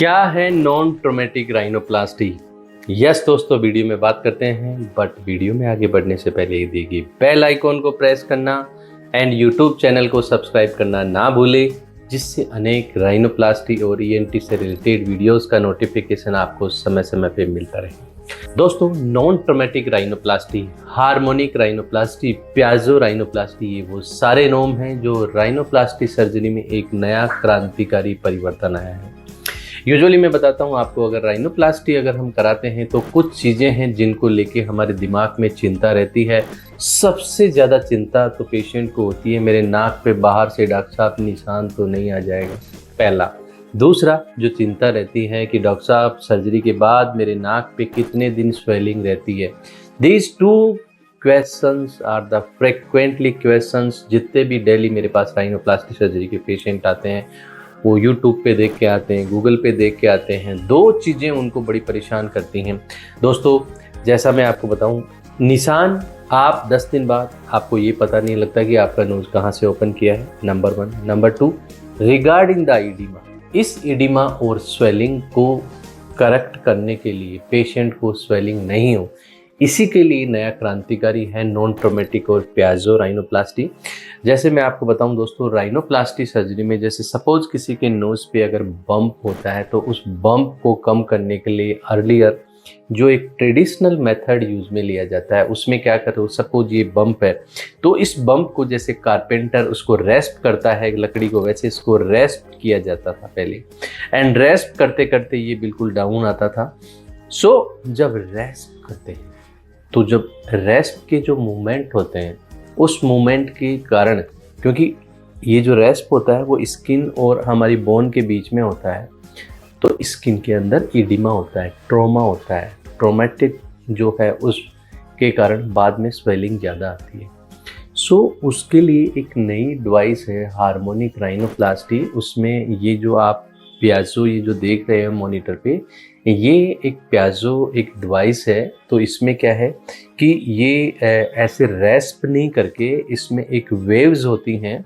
क्या है non traumatic rhinoplasty? Yes दोस्तों, वीडियो में बात करते हैं, बट वीडियो में आगे बढ़ने से पहले ये देखिए बेल आइकॉन को प्रेस करना एंड यूट्यूब चैनल को सब्सक्राइब करना ना भूले, जिससे अनेक राइनोप्लास्टी और ईएनटी से रिलेटेड वीडियोस का नोटिफिकेशन आपको समय समय पे मिलता रहे। दोस्तों, non traumatic rhinoplasty, harmonic rhinoplasty, प्याजो राइनोप्लास्टी, ये वो सारे नोम हैं जो राइनोप्लास्टी सर्जरी में एक नया क्रांतिकारी परिवर्तन आया है। यूजुअली मैं बताता हूँ आपको, अगर राइनोप्लास्टी अगर हम कराते हैं तो कुछ चीज़ें हैं जिनको लेके हमारे दिमाग में चिंता रहती है। सबसे ज़्यादा चिंता तो पेशेंट को होती है, मेरे नाक पे बाहर से डॉक्टर साहब निशान तो नहीं आ जाएगा, पहला। दूसरा जो चिंता रहती है कि डॉक्टर साहब सर्जरी के बाद मेरे नाक पे कितने दिन स्वेलिंग रहती है। These two questions are the frequently questions जितने भी डेली मेरे पास राइनोप्लास्टी सर्जरी के पेशेंट आते हैं, वो यूट्यूब पे देख के आते हैं, गूगल पे देख के आते हैं। दो चीज़ें उनको बड़ी परेशान करती हैं दोस्तों। जैसा मैं आपको बताऊं, निशान आप 10 दिन बाद आपको ये पता नहीं लगता कि आपका नोज कहाँ से ओपन किया है, नंबर 1। नंबर 2, रिगार्डिंग द ईडिमा, इस ईडिमा और स्वेलिंग को करेक्ट करने के लिए, पेशेंट को स्वेलिंग नहीं हो, इसी के लिए नया क्रांतिकारी है नॉन ट्रोमेटिक और प्याजो राइनोप्लास्टी। जैसे मैं आपको बताऊं दोस्तों, राइनोप्लास्टी सर्जरी में जैसे सपोज किसी के नोज पे अगर बम्प होता है तो उस बम्प को कम करने के लिए अर्लियर जो एक ट्रेडिशनल मेथड यूज में लिया जाता है, उसमें क्या करते हो, सपोज ये बम्प है तो इस बम्प को जैसे कारपेंटर उसको रेस्प करता है लकड़ी को, वैसे इसको रेस्प किया जाता था पहले, एंड रेस्प करते करते ये बिल्कुल डाउन आता था। सो जब रेस्प करते हैं तो जब रेस्प के जो मूवमेंट होते हैं उस मूवमेंट के कारण, क्योंकि ये जो रेस्प होता है वो स्किन और हमारी बोन के बीच में होता है, तो स्किन के अंदर ईडिमा होता है, ट्रॉमा होता है, ट्रोमेटिक जो है उसके कारण बाद में स्वेलिंग ज़्यादा आती है। सो उसके लिए एक नई डिवाइस है हार्मोनिक राइनोप्लास्टी। उसमें ये जो आप प्याजो ये जो देख रहे हैं मॉनिटर पे, ये एक प्याजो एक डिवाइस है। तो इसमें क्या है कि ये ऐसे रेस्प नहीं करके इसमें एक वेव्स होती हैं,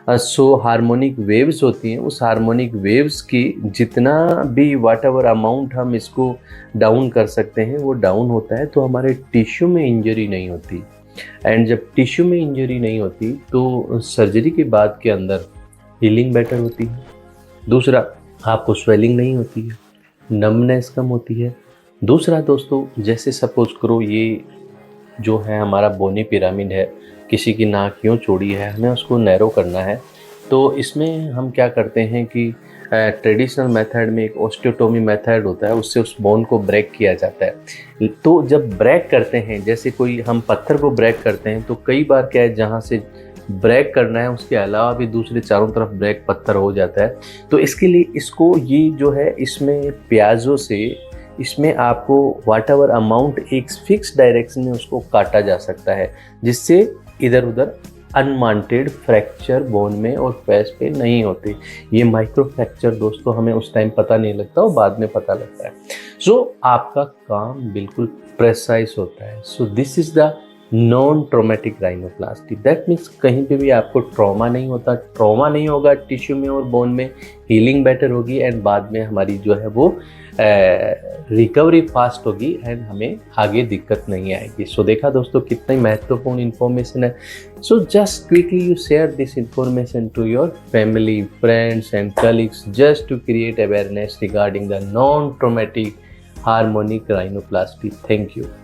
सो हार्मोनिक वेव्स होती हैं। उस हार्मोनिक वेव्स की जितना भी वाट एवर अमाउंट हम इसको डाउन कर सकते हैं वो डाउन होता है, तो हमारे टिश्यू में इंजरी नहीं होती। एंड जब टिश्यू में इंजरी नहीं होती तो सर्जरी के बाद के अंदर हीलिंग बेटर होती है। दूसरा, आपको स्वेलिंग नहीं होती है, नमनेस कम होती है। दूसरा दोस्तों, जैसे सपोज करो ये जो है हमारा बोनी पिरामिड है, किसी की नाक यूँ चौड़ी है, हमें उसको नैरो करना है, तो इसमें हम क्या करते हैं कि ट्रेडिशनल मेथड में एक ऑस्टियोटोमी मेथड होता है, उससे उस बोन को ब्रेक किया जाता है। तो जब ब्रेक करते हैं, जैसे कोई हम पत्थर को ब्रेक करते हैं, तो कई बार क्या है, जहाँ से ब्रेक करना है उसके अलावा भी दूसरे चारों तरफ ब्रेक पत्थर हो जाता है। तो इसके लिए इसको ये जो है इसमें प्याजो से इसमें आपको वाट एवर अमाउंट एक फिक्स डायरेक्शन में उसको काटा जा सकता है, जिससे इधर उधर अनवांटेड फ्रैक्चर बोन में और फेस पे नहीं होते। ये माइक्रो फ्रैक्चर दोस्तों हमें उस टाइम पता नहीं लगता और बाद में पता लगता है। सो आपका काम बिल्कुल प्रेसाइज होता है। So this is the non traumatic rhinoplasty. That means कहीं पे भी आपको ट्रॉमा नहीं होता, ट्रॉमा नहीं होगा टिश्यू में और बोन में, हीलिंग बेटर होगी एंड बाद में हमारी जो है वो रिकवरी फास्ट होगी एंड हमें आगे दिक्कत नहीं आएगी। सो देखा दोस्तों कितनी महत्वपूर्ण इन्फॉर्मेशन है। So just quickly you share this information to your family, friends and colleagues just to create awareness regarding the non traumatic harmonic rhinoplasty. Thank you.